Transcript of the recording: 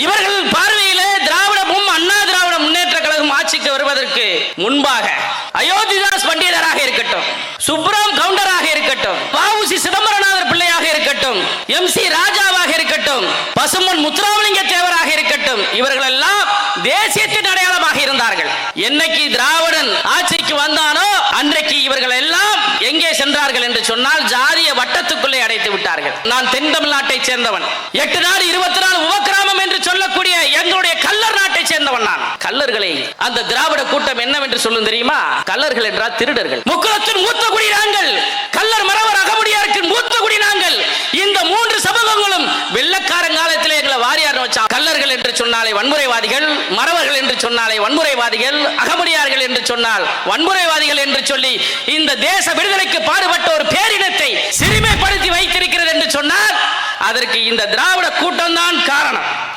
இவர்கள் பார்வையிலே திராவிடமும் அண்ணா திராவிட முன்னேற்ற கழகம் ஆட்சிக்கு வருவதற்கு முன்பாக அயோத்திதாஸ் பண்டிதராக இருக்கட்டும், சுப்ராம் கவுண்டராக இருக்கட்டும், வ.உ.சி. சிதம்பரநாதர் பிள்ளையாக இருக்கட்டும், எம்.சி. ராஜாவாக இருக்கட்டும், பசும்பொன் முத்துராமலிங்க தேவராக இருக்கட்டும், இவர்கள் எல்லாம் தேசியத்தின் அடையாளமாக இருந்தார்கள். என்னைக்கு திராவிடன் ஆட்சிக்கு வந்தானோ அன்றைக்கு இவர்கள் எல்லாம் எங்கே சென்றார்கள் என்று சொன்னால் ஜாதிய வட்டத்துக்குள்ளே அடைத்து விட்டார்கள். நான் தென் தமிழ்நாட்டை சேர்ந்தவன், 8 நாடு 24 உபக்கிராமம் என்று சொல்லக்கூடிய எங்களுடைய கல்லர் நாட்டை சேர்ந்தவன் நான். கல்லர்களை அந்த திராவிட கூட்டம் என்னவென்று சொல்லும் தெரியுமா? கல்லர்கள் என்றால் திருடர்கள். முக்குளத்தின் மூத்த குடி நாங்கள், கல்லர் மறவர் அகமுடியாருக்கு மூத்த குடி நாங்கள். இந்த 3 சமூகங்களும் வெள்ளக்காரன் காலத்திலே எங்களை வாரியார் வச்சான். கல்லர்கள் என்று சொன்னாலே வன்முறைவாதிகள், மறவர்கள் என்று சொன்னாலே வன்முறைவாதிகள், அகமுடியார்கள் என்று சொன்னால் வன்முறைவாதிகள் என்று சொல்லி இந்த தேச விடுதலைக்கு பாடுபட்ட ஒரு பேரினத்தை சிறுமைப்படுத்தி வைத்திருக்கிறது என்று சொன்னால் அதற்கு இந்த திராவிட கூட்டம் தான் காரணம்.